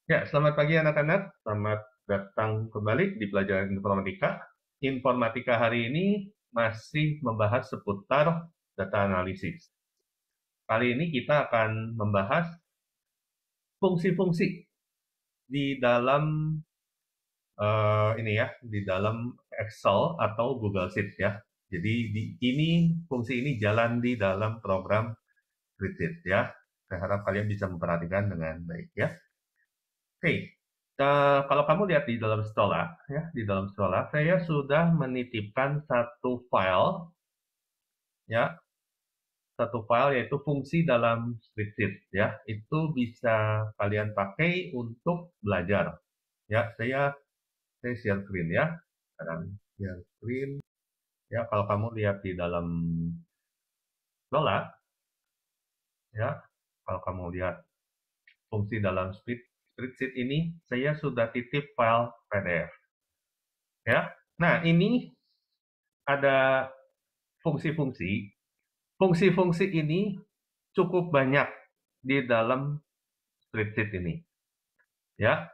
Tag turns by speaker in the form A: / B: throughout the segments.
A: Ya, selamat pagi anak-anak. Selamat datang kembali di pelajaran informatika. Informatika hari ini masih membahas seputar data analisis. Kali ini kita akan membahas fungsi-fungsi di dalam ini ya, di dalam Excel atau Google Sheet ya. Jadi fungsi ini jalan di dalam program spreadsheet ya. Saya harap kalian bisa memperhatikan dengan baik ya. Oke, kalau kamu lihat di dalam sekolah, ya, di dalam sekolah, saya sudah menitipkan ya, satu file yaitu fungsi dalam spreadsheet, ya. Itu bisa kalian pakai untuk belajar, ya. Saya share screen ya. Sekarang share screen, ya. Kalau kamu lihat di dalam sekolah, ya, kalau kamu lihat fungsi dalam spreadsheet ini, saya sudah titip file PDF, ya. Nah, ini ada fungsi-fungsi. Fungsi-fungsi ini cukup banyak di dalam spreadsheet ini. Ya,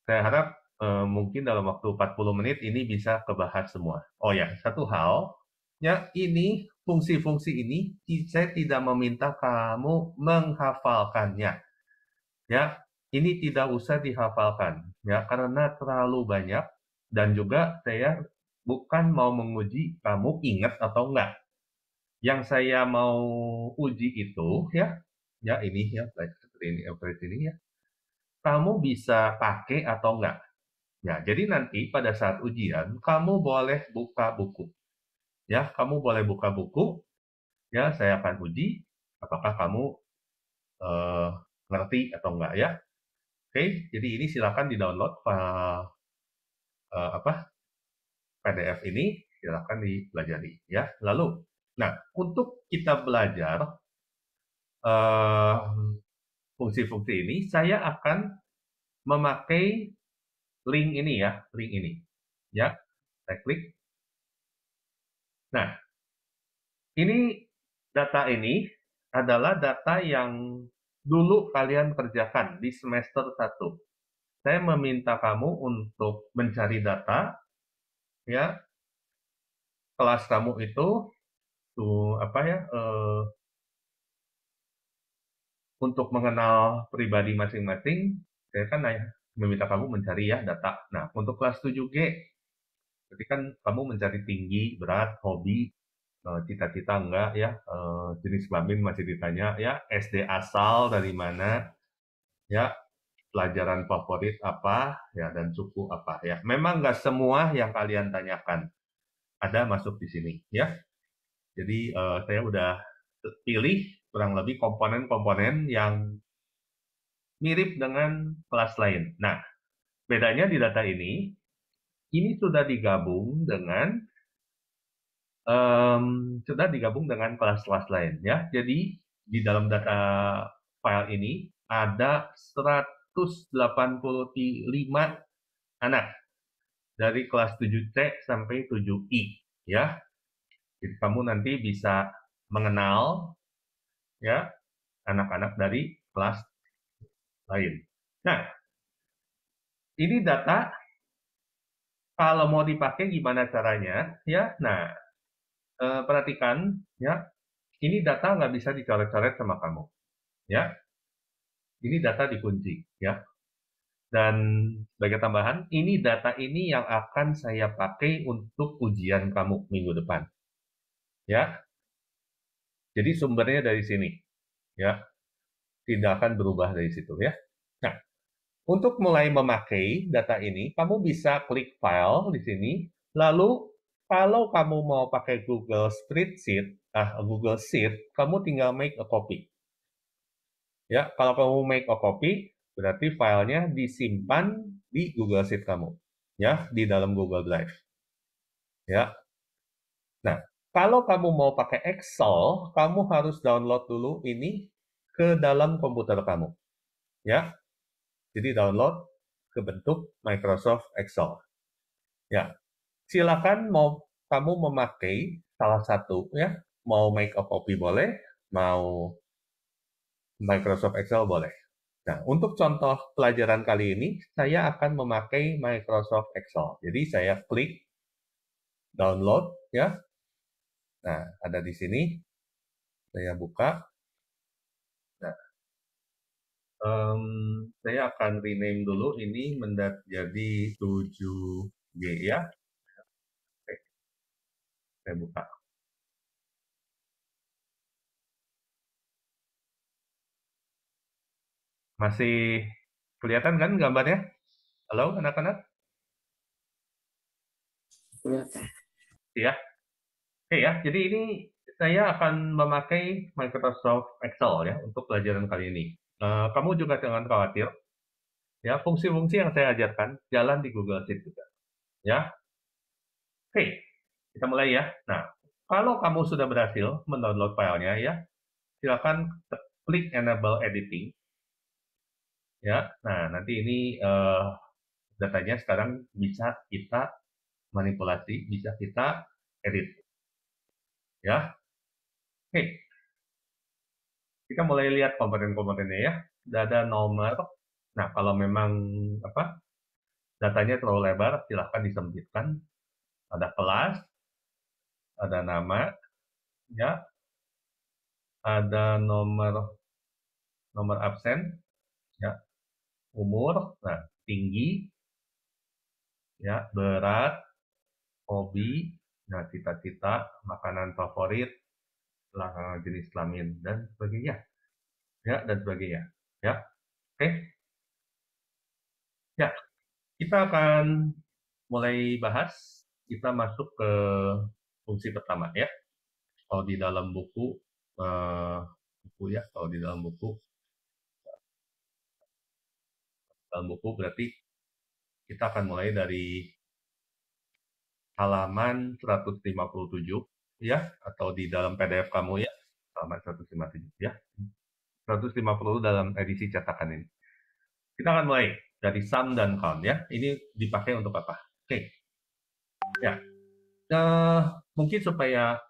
A: saya harap mungkin dalam waktu 40 menit ini bisa kebahas semua. Oh ya, satu hal, ya ini fungsi-fungsi ini saya tidak meminta kamu menghafalkannya. Ya, ini tidak usah dihafalkan, ya karena terlalu banyak dan juga saya bukan mau menguji kamu ingat atau enggak. Yang saya mau uji itu ya ini ya seperti ini seperti ini ya. Kamu bisa pakai atau enggak? Ya, jadi nanti pada saat ujian kamu boleh buka buku. Ya, kamu boleh buka buku. Ya, saya akan uji apakah kamu eh, ngerti atau enggak ya. Oke, jadi ini silakan di-download apa PDF ini, silakan dipelajari ya. Lalu, nah untuk kita belajar eh, fungsi-fungsi ini, saya akan memakai link ini. Ya, saya klik. Nah, ini data ini adalah data yang dulu kalian kerjakan di semester 1. Saya meminta kamu untuk mencari data, ya, kelas kamu itu tuh apa ya, untuk mengenal pribadi masing-masing, saya kan meminta kamu mencari ya data. Nah, untuk kelas 7G, berarti kan kamu mencari tinggi, berat, hobi, cita-cita enggak ya, jenis kelamin masih ditanya ya, SD asal dari mana, ya, pelajaran favorit apa, ya, dan suku apa ya. Memang nggak semua yang kalian tanyakan ada masuk di sini ya. Jadi saya udah pilih kurang lebih komponen-komponen yang mirip dengan kelas lain. Nah, bedanya di data ini sudah digabung dengan kelas-kelas lain ya. Jadi di dalam data file ini ada 185 anak dari kelas 7C sampai 7I ya. Jadi kamu nanti bisa mengenal ya anak-anak dari kelas lain. Nah, ini data kalau mau dipakai gimana caranya ya. Nah, perhatikan ya, ini data nggak bisa dicoret-coret sama kamu ya. Ini data dikunci ya. Dan sebagai tambahan, ini data ini yang akan saya pakai untuk ujian kamu minggu depan. Ya, jadi sumbernya dari sini. Ya, tidak akan berubah dari situ ya. Nah, untuk mulai memakai data ini, kamu bisa klik file di sini. Lalu, kalau kamu mau pakai Google Sheet, kamu tinggal make a copy. Ya, kalau kamu make a copy, berarti filenya disimpan di Google Sheet kamu, ya, di dalam Google Drive. Ya. Nah, kalau kamu mau pakai Excel, kamu harus download dulu ini ke dalam komputer kamu. Ya. Jadi download ke bentuk Microsoft Excel. Ya. Silakan mau kamu memakai salah satu ya, mau make a copy boleh, mau Microsoft Excel boleh. Nah, untuk contoh pelajaran kali ini, saya akan memakai Microsoft Excel. Jadi saya klik download ya. Nah, ada di sini. Saya buka. Nah, saya akan rename dulu ini menjadi 7G ya. Oke, saya buka. Masih kelihatan kan gambarnya? Halo anak-anak?
B: Kelihatan.
A: Iya. Oke ya, jadi ini saya akan memakai Microsoft Excel ya untuk pelajaran kali ini. Kamu juga jangan khawatir, ya fungsi-fungsi yang saya ajarkan jalan di Google Sheet juga. Ya, oke, kita mulai ya. Nah, kalau kamu sudah berhasil mendownload filenya ya, silakan klik Enable Editing. Ya, nah nanti ini datanya sekarang bisa kita manipulasi, bisa kita edit. Ya, oke, kita mulai lihat komponen-komponennya ya. Sudah ada nomor. Nah, kalau memang apa datanya terlalu lebar, silahkan disempitkan. Ada kelas, ada nama, ya, ada nomor nomor absen, ya, umur, nah, tinggi, ya, berat, hobi, nah, cita-cita, makanan favorit, jenis kelamin dan sebagainya, ya, dan sebagainya, ya, oke, ya, kita akan mulai bahas. Kita masuk ke fungsi pertama, ya. Kalau di dalam buku, eh, ya, kalau di dalam buku berarti kita akan mulai dari halaman 157 ya, atau di dalam PDF kamu ya, halaman 157 ya. 150 dalam edisi cetakan ini. Kita akan mulai dari sum dan count ya. Ini dipakai untuk apa? Oke. Ya. Eh, Mungkin supaya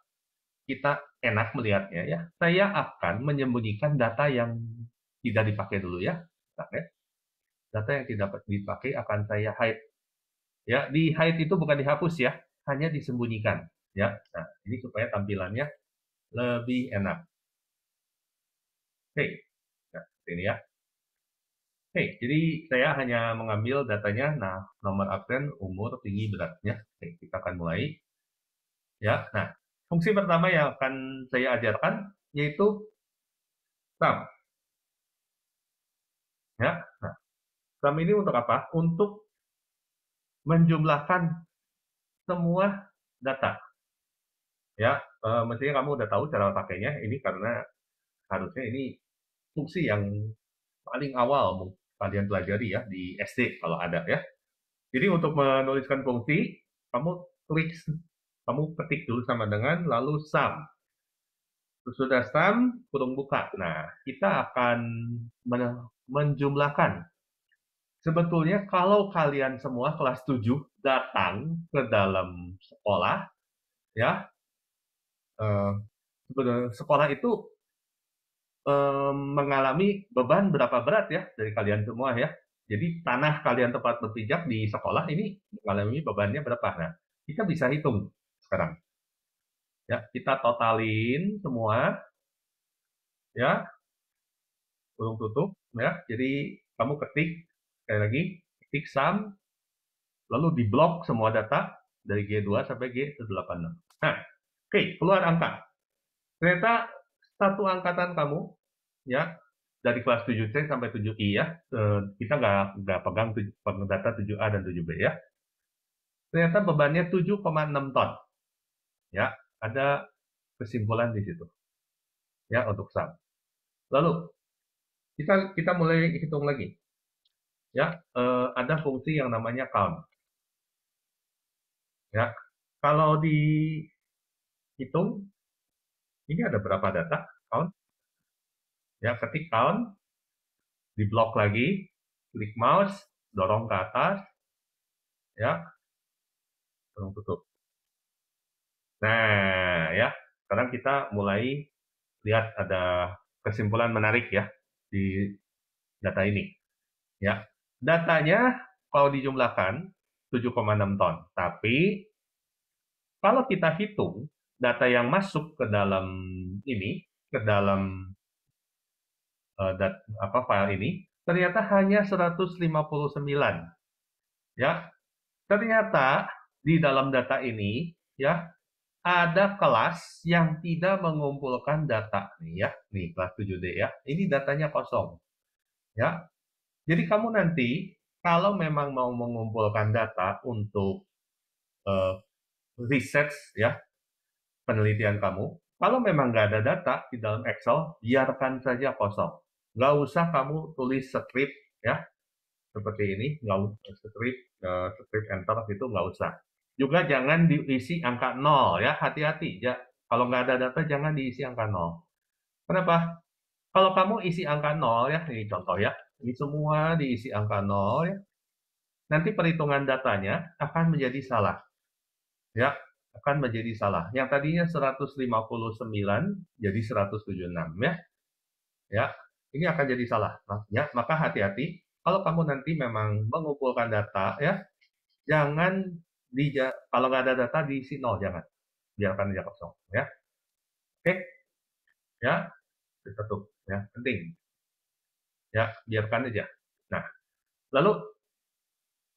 A: kita enak melihatnya ya. Saya akan menyembunyikan data yang tidak dipakai dulu ya. Oke. Data yang tidak dipakai akan saya hide. Ya, di hide itu bukan dihapus ya, hanya disembunyikan ya. Nah, ini supaya tampilannya lebih enak. Oke, nah, ini ya. Oke, jadi saya hanya mengambil datanya, nah, nomor absen, umur, tinggi, beratnya. Oke, kita akan mulai. Ya, nah, fungsi pertama yang akan saya ajarkan yaitu sum. Ya, nah, sum ini untuk apa? Untuk menjumlahkan semua data. Ya, mestinya kamu udah tahu cara pakainya. Ini karena harusnya ini fungsi yang paling awal kalian pelajari ya di SD kalau ada ya. Jadi untuk menuliskan fungsi, kamu klik, kamu ketik dulu sama dengan lalu sum. Sudah sum, kurung buka. Nah, kita akan menjumlahkan. Sebetulnya kalau kalian semua kelas 7 datang ke dalam sekolah, ya, eh, sekolah itu mengalami beban berapa berat ya dari kalian semua ya. Jadi tanah kalian tempat berpijak di sekolah ini mengalami bebannya berapa? Nah, kita bisa hitung sekarang. Ya, kita totalin semua ya, kurung tutup ya. Jadi kamu ketik sekali lagi ketik sum lalu diblok semua data dari G2 sampai G186. Nah, oke, keluar angka. Ternyata satu angkatan kamu ya dari kelas 7C sampai 7I ya. Kita nggak pegang data 7A dan 7B ya. Ternyata bebannya 7,6 ton. Ya, ada kesimpulan di situ ya untuk sum. Lalu kita mulai hitung lagi ya. Ada fungsi yang namanya count ya. Kalau dihitung ini ada berapa data count ya, ketik count, diblok lagi, klik mouse, dorong ke atas ya, dorong tutup. Nah, ya, sekarang kita mulai lihat ada kesimpulan menarik ya di data ini. Ya, datanya kalau dijumlahkan 7,6 ton. Tapi kalau kita hitung data yang masuk ke dalam ini, ke dalam file ini, ternyata hanya 159. Ya, ternyata di dalam data ini, ya, ada kelas yang tidak mengumpulkan data nih ya, nih kelas 7D ya. Ini datanya kosong, ya. Jadi kamu nanti kalau memang mau mengumpulkan data untuk eh, research ya, penelitian kamu, kalau memang nggak ada data di dalam Excel, biarkan saja kosong. Nggak usah kamu tulis script ya, seperti ini, nggak usah script enter itu nggak usah. Juga jangan diisi angka 0 ya, hati-hati ya. Kalau nggak ada data jangan diisi angka 0. Kenapa? Kalau kamu isi angka 0 ya, ini contoh ya, ini semua diisi angka 0 ya, nanti perhitungan datanya akan menjadi salah. Ya, akan menjadi salah. Yang tadinya 159 jadi 176 ya. Ya, ini akan jadi salah. Ya, maka hati-hati kalau kamu nanti memang mengumpulkan data ya, jangan kalau nggak ada data diisi nol, jangan. Biarkan aja kosong ya. Oke, ya, itu ya, penting. Ya, biarkan aja. Nah, lalu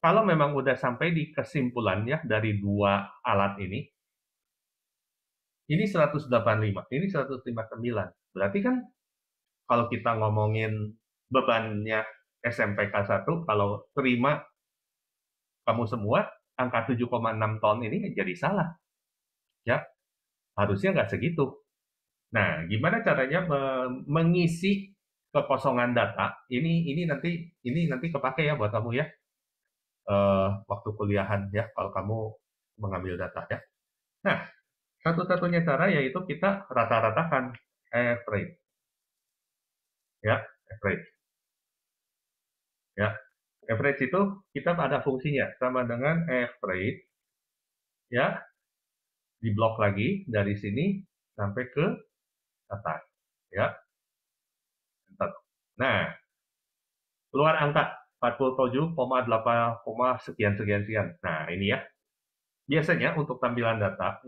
A: kalau memang udah sampai di kesimpulan ya dari dua alat ini 185, ini 159. Berarti kan kalau kita ngomongin bebannya SMPK 1, kalau terima kamu semua, angka 7,6 ton ini jadi salah. Ya, harusnya nggak segitu. Nah, gimana caranya mengisi kekosongan data? Ini nanti kepake ya buat kamu ya, waktu kuliahan ya, kalau kamu mengambil data ya. Nah, satu-satunya cara yaitu kita rata-ratakan average ya, average ya. Average itu kita ada fungsinya sama dengan average ya, di blok lagi dari sini sampai ke atas ya. Nah, keluar angka 47,8, sekian sekian sekian. Nah, ini ya. Biasanya untuk tampilan data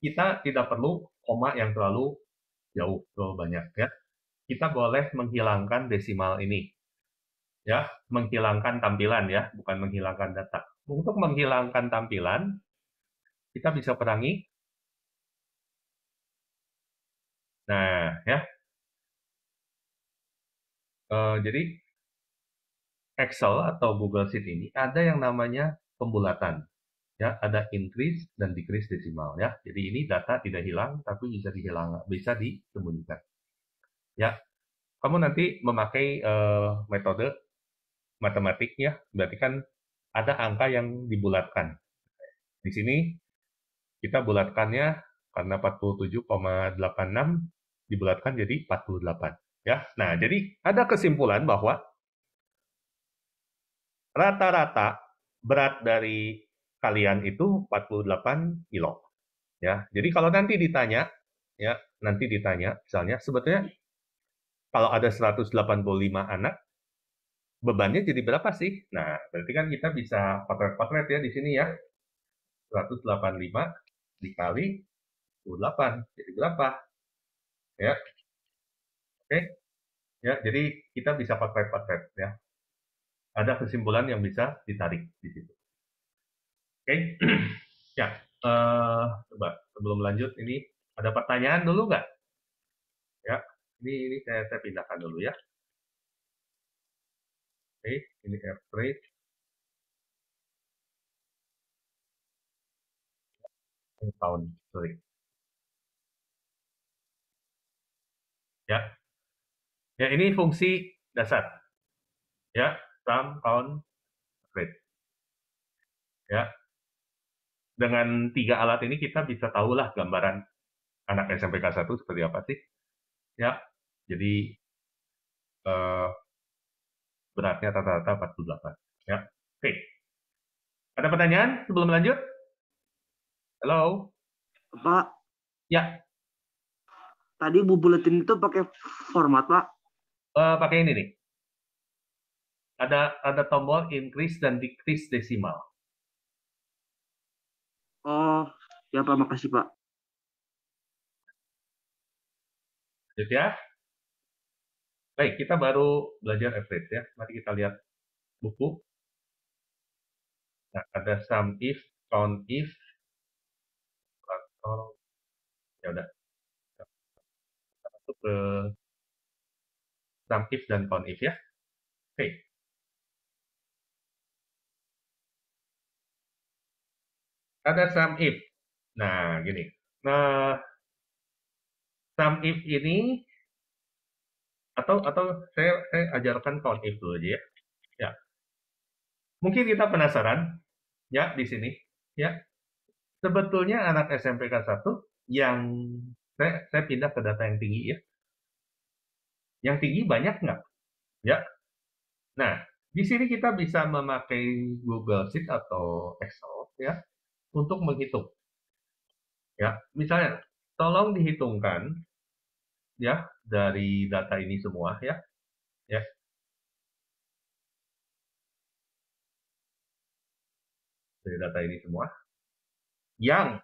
A: kita tidak perlu koma yang terlalu jauh, terlalu banyak ya. Kita boleh menghilangkan desimal ini ya, menghilangkan tampilan ya, bukan menghilangkan data. Untuk menghilangkan tampilan, kita bisa perangi. Nah, ya. Jadi Excel atau Google Sheet ini ada yang namanya pembulatan. Ya, ada increase dan decrease desimal ya. Jadi ini data tidak hilang tapi bisa disembunyikan. Ya, kamu nanti memakai metode matematiknya, berarti kan ada angka yang dibulatkan. Di sini kita bulatkannya karena 47,86 dibulatkan jadi 48 ya. Nah, jadi ada kesimpulan bahwa rata-rata berat dari kalian itu 48 kilo ya. Jadi kalau nanti ditanya ya, misalnya sebetulnya kalau ada 185 anak bebannya jadi berapa sih? Nah, berarti kan kita bisa potret-potret ya di sini ya. 185 dikali 28 jadi berapa? Ya, oke. Ya, jadi kita bisa potret-potret ya. Ada kesimpulan yang bisa ditarik di situ. Oke. Ya, coba sebelum lanjut ini ada pertanyaan dulu nggak? Ya, ini saya pindahkan dulu ya. Oke, ini average tahun, sorry. Ya, ya ini fungsi dasar. Ya, sum, count, average. Ya, dengan tiga alat ini kita bisa tahulah gambaran anak SMPK 1 seperti apa sih. Ya, jadi eh, beratnya rata-rata 48. Ya, oke. Ada pertanyaan sebelum lanjut? Halo?
B: Pak,
A: Ya,
B: tadi Bu Buletin itu pakai format, Pak.
A: pakai ini nih. Ada tombol increase dan decrease desimal.
B: Oh, ya Pak, makasih Pak.
A: Gitu ya. Baik, kita baru belajar average ya. Mari kita lihat buku. Nah, ada sum if, count if, atau ya udah masuk ke sum if dan count if ya. Oke, ada sum if. Nah, gini. Nah, sum if ini atau saya ajarkan count if dulu aja ya. Ya, mungkin kita penasaran ya di sini ya. Sebetulnya anak SMPK 1 yang saya pindah ke data yang tinggi ya. Yang tinggi banyak nggak? Ya. Nah, di sini kita bisa memakai Google Sheet atau Excel ya untuk menghitung. Ya, misalnya tolong dihitungkan ya dari data ini semua ya. Ya, dari data ini semua yang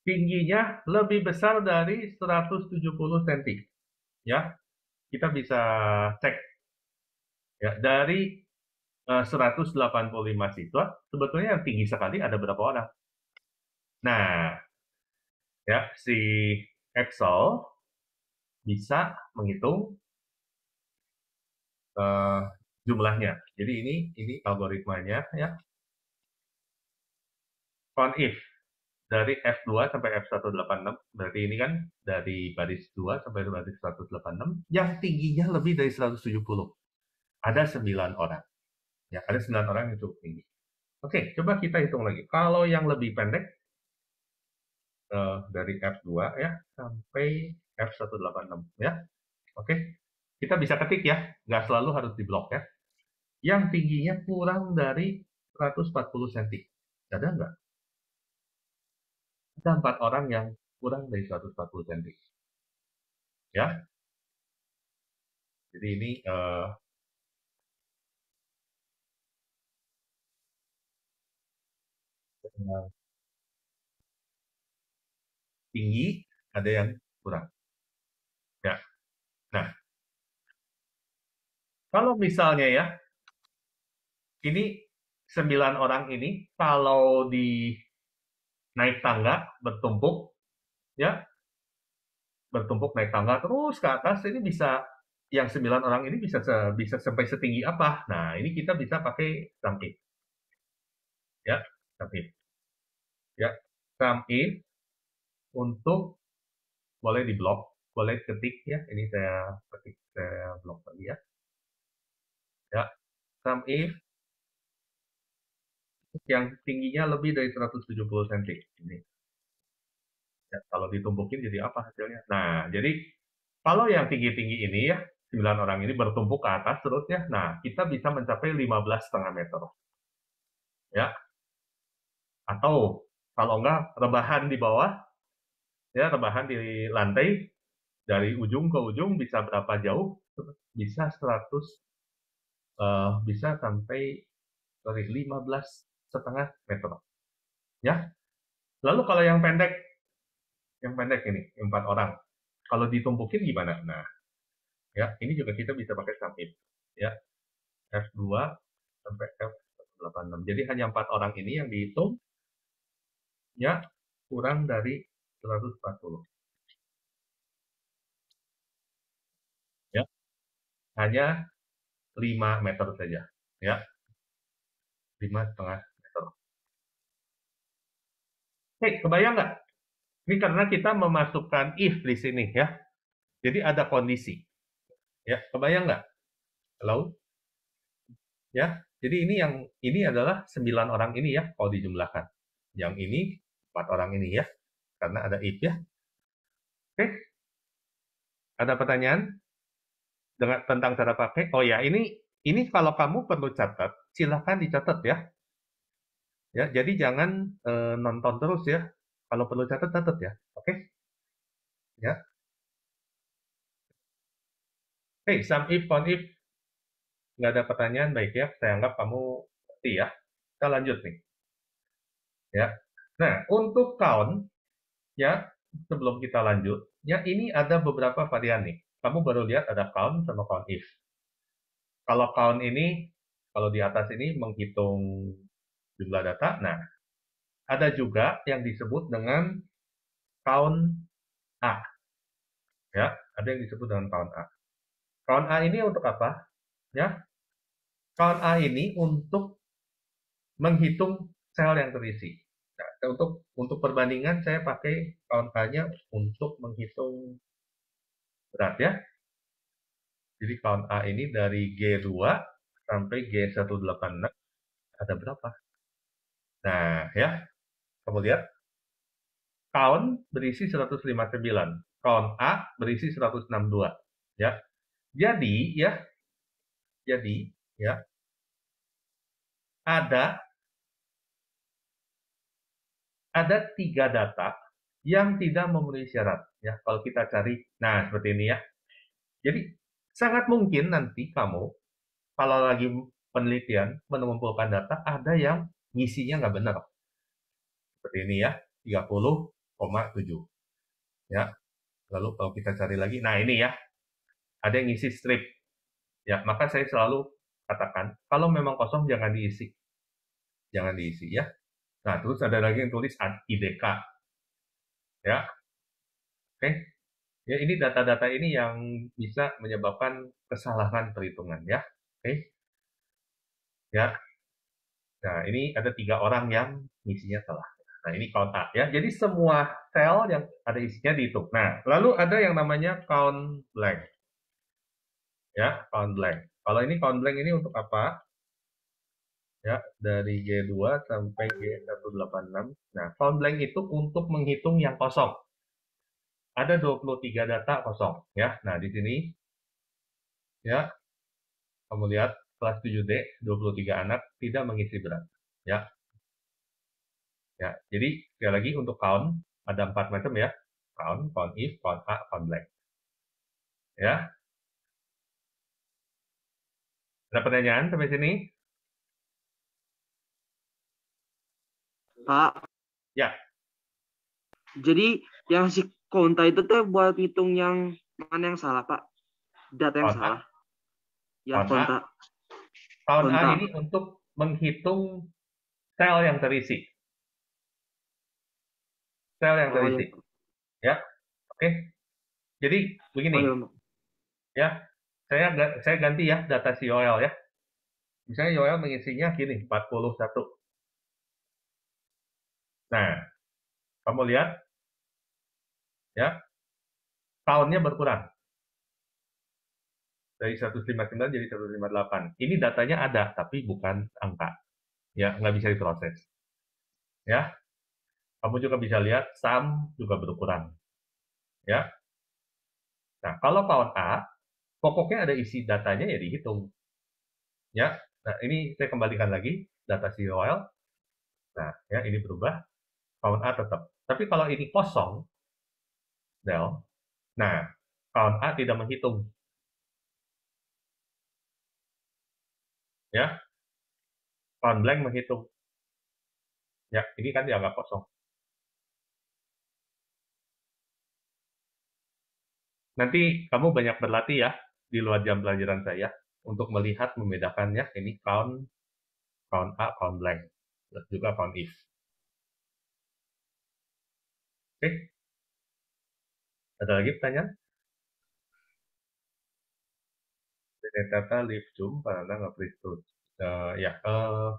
A: tingginya lebih besar dari 170 cm. Ya, kita bisa cek ya dari 185 siswa, sebetulnya yang tinggi sekali ada berapa orang? Nah, ya si Excel bisa menghitung eh, jumlahnya. Jadi ini algoritmanya ya. Count if dari F2 sampai F186, berarti ini kan dari baris 2 sampai baris 186 yang tingginya lebih dari 170. Ada 9 orang. Ya, ada 9 orang yang cukup tinggi. Oke, coba kita hitung lagi. Kalau yang lebih pendek dari F2 ya sampai F186 ya. Oke. Kita bisa ketik ya, nggak selalu harus diblok ya. Yang tingginya kurang dari 140 cm. Ada nggak? Ada 4 orang yang kurang dari 140 cm. Ya, jadi ini tinggi, ada yang kurang. Ya. Nah, kalau misalnya ya, ini 9 orang ini kalau di naik tangga bertumpuk, ya, bertumpuk naik tangga terus ke atas, ini bisa yang 9 orang ini bisa sampai setinggi apa? Nah, ini kita bisa pakai sum if. Ya, sum if. Ya, sum if untuk boleh diblok, boleh ketik ya. Ini saya ketik, saya blok tadi ya. Ya, sum if yang tingginya lebih dari 170 cm. Ini. Ya, kalau ditumpukin jadi apa hasilnya? Nah, jadi kalau yang tinggi-tinggi ini ya, 9 orang ini bertumpuk ke atas terus ya. Nah, kita bisa mencapai 15,5 meter. Ya, atau kalau enggak rebahan di bawah, ya rebahan di lantai dari ujung ke ujung bisa berapa jauh? Bisa 100, bisa sampai sorry 15,5 meter. Ya, lalu kalau yang pendek ini 4 orang, kalau ditumpukin gimana? Nah, ya ini juga kita bisa pakai sum if. Ya, F2 sampai F186. Jadi hanya 4 orang ini yang dihitung ya kurang dari 140. Ya, hanya 5 meter saja. Ya, 5,5 meter. Oke, kebayang nggak? Ini karena kita memasukkan if di sini ya. Jadi ada kondisi. Ya, kebayang nggak? Halo? Ya, jadi ini adalah 9 orang ini ya kalau dijumlahkan. Yang ini 4 orang ini ya. Karena ada if ya. Oke, ada pertanyaan dengan tentang cara pakai? Oh ya, ini kalau kamu perlu catat, silakan dicatat ya. Ya, jadi jangan nonton terus ya. Kalau perlu catat, catat ya. Oke? Ya. Hey, sum if, count if. nggak ada pertanyaan, baik ya. Saya anggap kamu ngerti ya. Kita lanjut nih. Ya. Nah, untuk count, ya, sebelum kita lanjut, ya ini ada beberapa varian nih. Kamu baru lihat ada count sama count if. Kalau count ini, kalau di atas ini menghitung jumlah data. Nah, ada juga yang disebut dengan count A. Ya, ada yang disebut dengan count A. Count A ini untuk apa? Ya, count A ini untuk menghitung sel yang terisi. Nah, untuk perbandingan saya pakai count A-nya untuk menghitung berat ya. Jadi count A ini dari G2 sampai G186 ada berapa? Nah, ya, kamu lihat count berisi 159, count A berisi 162, ya. Jadi, ya, ada 3 data yang tidak memenuhi syarat, ya. Kalau kita cari, nah seperti ini ya. Jadi sangat mungkin nanti kamu kalau lagi penelitian mengumpulkan data ada yang ngisinya nggak benar. Seperti ini ya, 30,7. Ya. Lalu kalau kita cari lagi, nah ini ya, ada yang ngisi strip. Ya, maka saya selalu katakan, kalau memang kosong jangan diisi. Jangan diisi ya. Nah, terus ada lagi yang tulis IDK. Ya. Oke. Ya, ini data-data ini yang bisa menyebabkan kesalahan perhitungan ya. Oke. Ya. Nah, ini ada 3 orang yang isinya salah. Nah, ini count A ya. Jadi semua sel yang ada isinya dihitung. Nah, lalu ada yang namanya count blank. Ya, count blank. Kalau ini count blank ini untuk apa? Ya, dari G2 sampai G186. Nah, count blank itu untuk menghitung yang kosong. Ada 23 data kosong ya. Nah, di sini ya, kamu lihat kelas 7D 23 anak tidak mengisi berat. Ya. Ya, jadi sekali lagi untuk count ada 4 macam ya. Count, count if, count A, count blank. Ya. Ada pertanyaan sampai sini?
B: Pak,
A: Ya,
B: jadi yang si konta itu tuh buat ngitung yang mana yang salah, Pak? Data yang
A: count A,
B: salah. Ya,
A: count A.
B: konta.
A: Count A
B: Konta.
A: ini untuk menghitung sel yang terisi. Sel yang
B: Oh ya.
A: terisi. Ya, oke. Jadi
B: Oh
A: begini,
B: ya, Pak.
A: ya. Saya ganti ya data si Yoel ya. Misalnya Yoel mengisinya gini, 41. Nah, kamu lihat ya, tahunnya berkurang dari 159 jadi 158. Ini datanya ada, tapi bukan angka. Ya, nggak bisa diproses. Ya, kamu juga bisa lihat sum juga berkurang. Ya, nah kalau count A, pokoknya ada isi datanya ya dihitung. Ya, nah ini saya kembalikan lagi data si Yoel. Nah, ya ini berubah, count A tetap. Tapi kalau ini kosong, Del, nah count A tidak menghitung. Ya, count blank menghitung. Ya, ini kan dianggap kosong. Nanti kamu banyak berlatih ya di luar jam pelajaran saya untuk melihat membedakannya ini count, count A, count blank, dan juga count if. Oke, ada lagi pertanyaan? Data live Zoom, karena nge-freeze terus. Ya,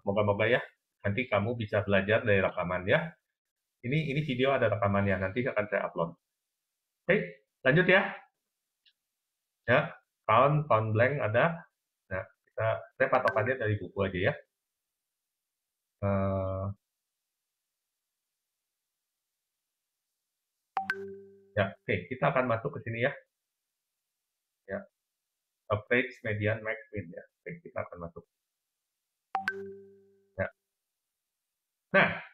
A: moga-moga ya. Nanti kamu bisa belajar dari rekaman ya. Ini video ada rekamannya, nanti akan saya upload. Oke, lanjut ya. Ya, count blank ada. Nah, saya patokannya dari buku aja ya. Eh, ya, oke, kita akan masuk ke sini ya. Ya, average, median, max, min ya. Oke, kita akan masuk. Ya. Nah,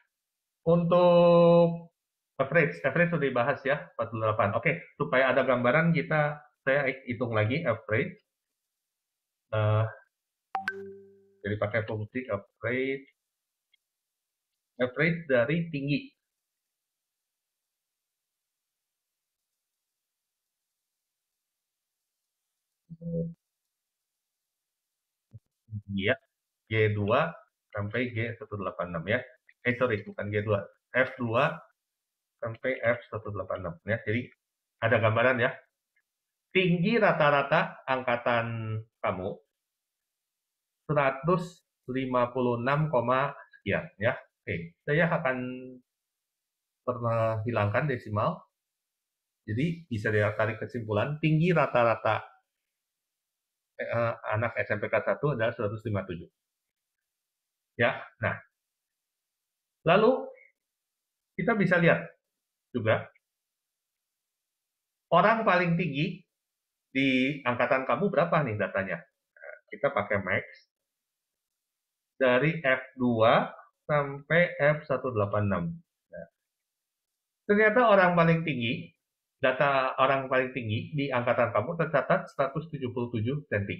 A: untuk average sudah dibahas ya, 48. Oke, supaya ada gambaran saya hitung lagi average. Eh, Jadi pakai fungsi average dari tinggi. Ya, G2 sampai G186 ya. Sorry, bukan G2. F2 sampai F186 ya. Jadi ada gambaran ya. Tinggi rata-rata angkatan kamu 156, sekian ya. Oke, saya akan hilangkan desimal. Jadi bisa ditarik kesimpulan tinggi rata-rata anak SMPK 1 adalah 157. Ya. Nah, lalu kita bisa lihat juga orang paling tinggi di angkatan kamu berapa nih datanya? Kita pakai max dari F2 sampai F186. Nah, ternyata orang paling tinggi, data orang paling tinggi di angkatan kamu tercatat 177 cm.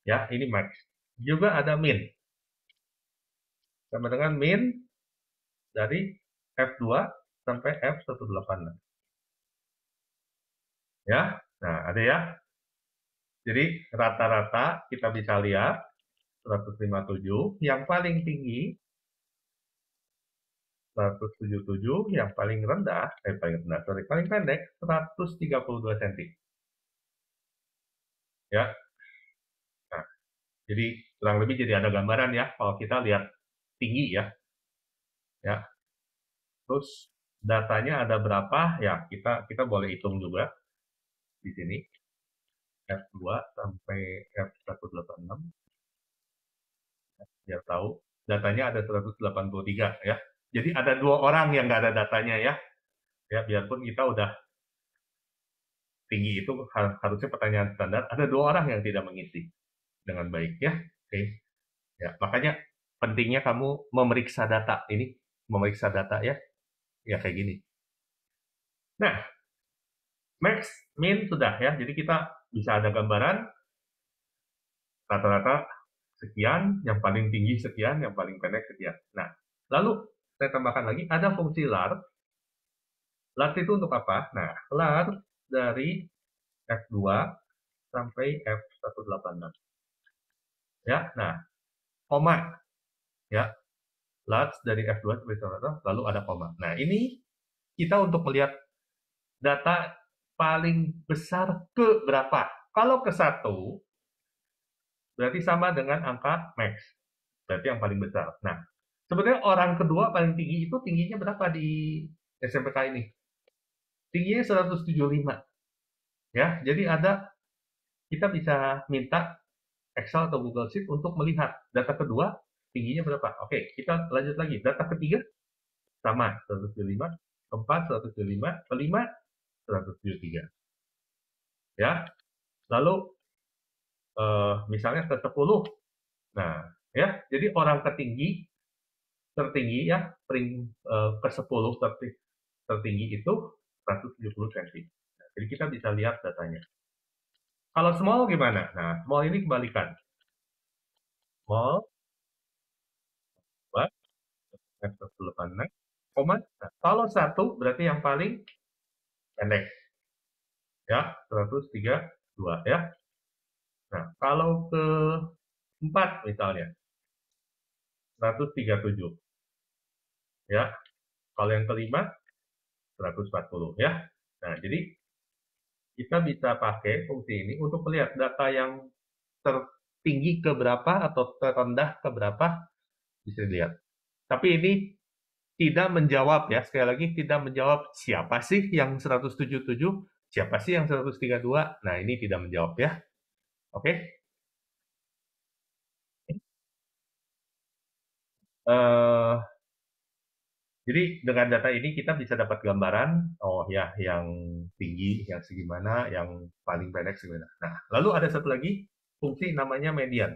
A: Ya, ini max. Juga ada min. Sama dengan min dari F2 sampai F186. Ya, nah ada ya. Jadi rata-rata kita bisa lihat 157, yang paling tinggi 177, yang paling rendah, paling pendek 132 cm. Ya. Nah, jadi kurang lebih jadi ada gambaran ya kalau kita lihat tinggi ya. Ya. Terus datanya ada berapa? Ya, kita boleh hitung juga di sini. F2 sampai F186. Biar tahu datanya ada 183 ya. Jadi ada 2 orang yang nggak ada datanya ya. Ya, biarpun kita udah tinggi itu harusnya pertanyaan standar, ada 2 orang yang tidak mengisi dengan baik ya. Oke. Ya, makanya pentingnya kamu memeriksa data ini, memeriksa data ya. Ya kayak gini. Nah, max, min sudah ya. Jadi kita bisa ada gambaran rata-rata sekian, yang paling tinggi sekian, yang paling pendek sekian. Nah, lalu saya tambahkan lagi, ada fungsi large. Large itu untuk apa? Nah, large dari F2 sampai F186. Ya, nah, koma. Ya, large dari F2 sampai F186, lalu ada koma. Nah, ini kita untuk melihat data paling besar ke berapa. Kalau ke 1, berarti sama dengan angka max. Berarti yang paling besar. Nah, sebenarnya orang kedua paling tinggi itu tingginya berapa di SMPK ini? Tingginya 175. Ya, jadi kita bisa minta Excel atau Google Sheet untuk melihat data kedua tingginya berapa. Oke, kita lanjut lagi. Data ketiga sama 175, keempat 175, kelima 173. Ya. Lalu misalnya ke 10. Nah, ya, jadi orang tertinggi ya, ke 10 tertinggi itu 170 cm. Nah, jadi kita bisa lihat datanya. Kalau small gimana? Nah, small ini kebalikan. Small, F186, koma. Nah, kalau 1 berarti yang paling pendek. Ya, 132 ya. Nah, kalau ke 4 misalnya, 137. Ya, kalau yang kelima, 140 ya. Nah, jadi kita bisa pakai fungsi ini untuk melihat data yang tertinggi ke berapa atau terendah ke berapa, bisa dilihat. Tapi ini tidak menjawab ya, sekali lagi tidak menjawab siapa sih yang 177, siapa sih yang 132. Nah, ini tidak menjawab ya. Oke. Jadi dengan data ini kita bisa dapat gambaran, oh ya, yang tinggi, yang segimana, yang paling pendek segimana. Nah, lalu ada satu lagi fungsi namanya median.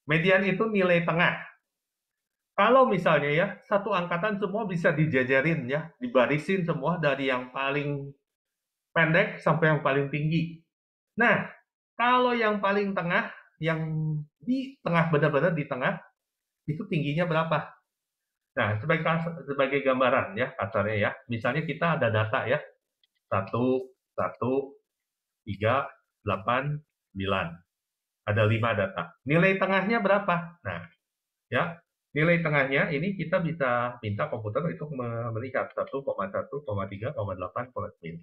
A: Median itu nilai tengah. Kalau misalnya ya, satu angkatan semua bisa dijajarin ya, dibarisin semua dari yang paling pendek sampai yang paling tinggi. Nah, kalau yang paling tengah, yang di tengah, benar-benar di tengah, itu tingginya berapa. Nah, sebagai gambaran ya, kasarnya ya. Misalnya kita ada data ya, 1, 1, 3, 8, 9. Ada 5 data. Nilai tengahnya berapa? Nah, ya, nilai tengahnya ini kita bisa minta komputer itu melihat 1,1,3,8,9.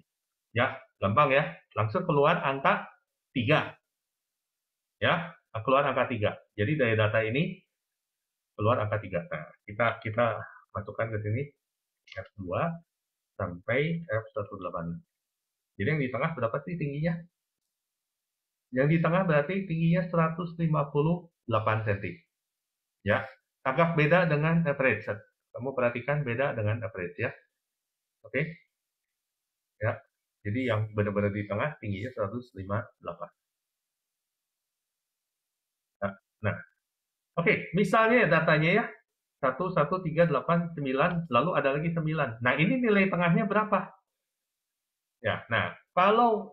A: Ya, gampang ya. Langsung keluar angka 3. Ya, keluar angka 3. Jadi dari data ini keluar angka 3. Nah, kita masukkan ke sini F2 sampai F18. Jadi yang di tengah berapa sih tingginya? Yang di tengah berarti tingginya 158 cm. Ya, agak beda dengan average. Kamu perhatikan beda dengan average ya. Oke? Ya. Jadi yang benar-benar di tengah tingginya 158. Nah, oke, misalnya datanya ya 11389, lalu ada lagi 9. Nah, ini nilai tengahnya berapa? Ya, nah, kalau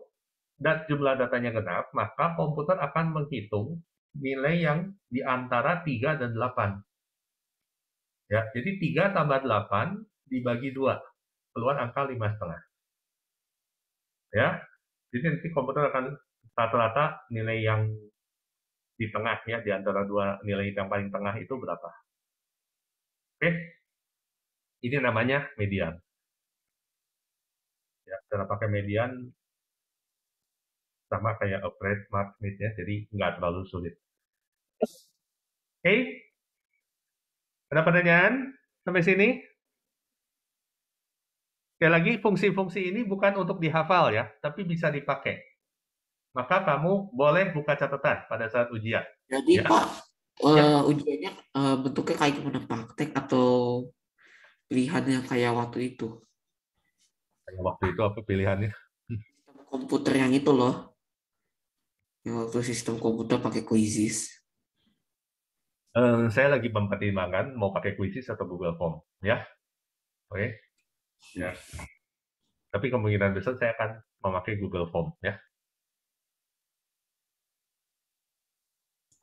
A: jumlah datanya genap, maka komputer akan menghitung nilai yang di antara 3 dan 8. Ya, jadi 3 tambah 8 dibagi 2, keluar angka 5,5. Ya, jadi nanti komputer akan rata-rata nilai yang di tengah ya, di antara dua nilai yang paling tengah itu berapa. Oke, ini namanya median. Ya, cara pakai median sama kayak average, smart, mid ya, jadi nggak terlalu sulit. Oke, ada pertanyaan sampai sini? Sekali lagi, fungsi-fungsi ini bukan untuk dihafal ya, tapi bisa dipakai. Maka kamu boleh buka catatan pada saat ujian.
C: Jadi
A: Ya,
C: Pak,
A: ya.
C: ujiannya bentuknya kayak gimana, praktek atau pilihan yang kayak waktu itu?
A: Waktu itu apa pilihannya?
C: Sistem komputer yang itu loh, yang waktu sistem komputer pakai Quizzes.
A: Saya lagi mempertimbangkan mau pakai Quizzes atau Google Form, ya. Oke, ya. Tapi kemungkinan besar saya akan memakai Google Form, ya.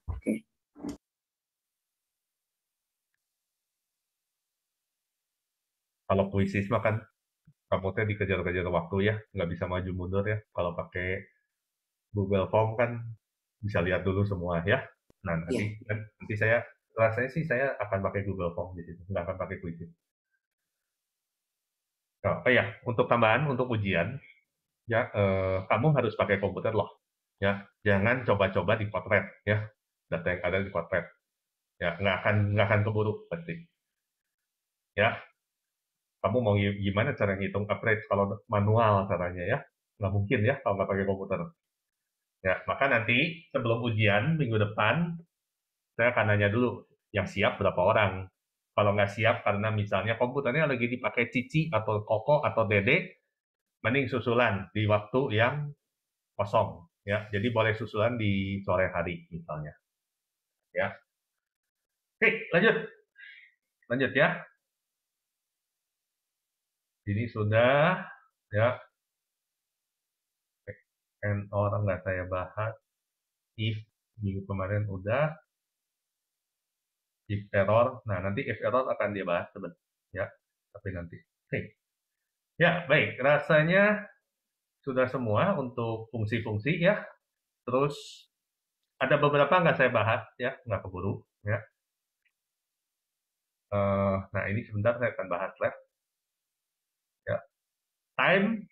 C: Oke.
A: Kalau Quizzes mah kan kamu teh dikejar-kejar waktu ya, nggak bisa maju mundur ya. Kalau pakai Google Form kan bisa lihat dulu semua ya. Nah,
C: Iya.
A: nanti saya rasanya sih saya akan pakai Google Form di situ, nggak akan pakai Quizzes. Oh, ya, untuk tambahan untuk ujian ya, kamu harus pakai komputer loh, ya. Jangan coba-coba di Potret ya, data yang ada di Potret. Ya, nggak akan keburu pasti. Ya, kamu mau gimana cara ngitung average kalau manual caranya ya? Nggak mungkin ya kalau nggak pakai komputer. Ya, maka nanti sebelum ujian minggu depan saya akan nanya dulu yang siap berapa orang. Kalau nggak siap karena misalnya komputernya lagi dipakai Cici atau Koko atau Dede, mending susulan di waktu yang kosong. Ya, jadi boleh susulan di sore hari misalnya. Ya, oke, lanjut ya. Ini sudah ya, and orang nggak saya bahas. If minggu kemarin udah, if error. Nah, nanti if error akan dia bahas sebentar ya, tapi nanti. Oke. Ya, baik. Rasanya sudah semua untuk fungsi-fungsi ya. Terus ada beberapa nggak saya bahas ya, nggak keburu ya. Nah, ini sebentar saya akan bahas lah. Ya. Time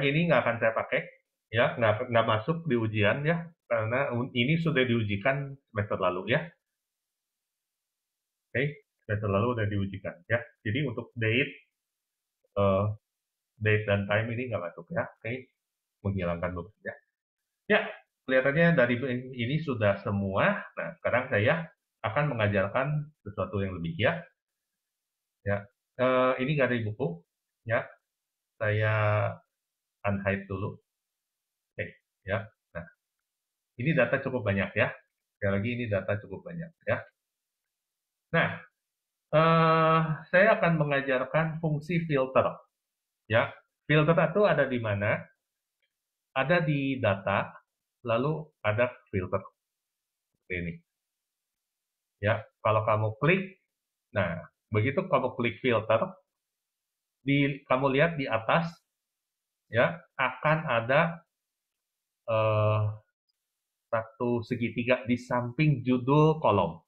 A: ini nggak akan saya pakai ya, nggak masuk di ujian ya, karena ini sudah diujikan semester lalu ya. Oke, semester lalu sudah diujikan ya. Jadi untuk uh, date dan time ini nggak masuk ya. Oke, menghilangkan beban ya. Ya, kelihatannya dari ini sudah semua. Nah, sekarang saya akan mengajarkan sesuatu yang lebih ya. Ya, ini nggak ada di buku ya. Saya unhide dulu. Oke, ya. Nah, ini data cukup banyak ya. Sekali lagi ini data cukup banyak ya. Nah, saya akan mengajarkan fungsi filter. Ya, filter itu ada di mana? Ada di data, lalu ada filter. seperti ini. Ya, kalau kamu klik, nah begitu kamu klik filter, kamu lihat di atas, ya akan ada satu segitiga di samping judul kolom.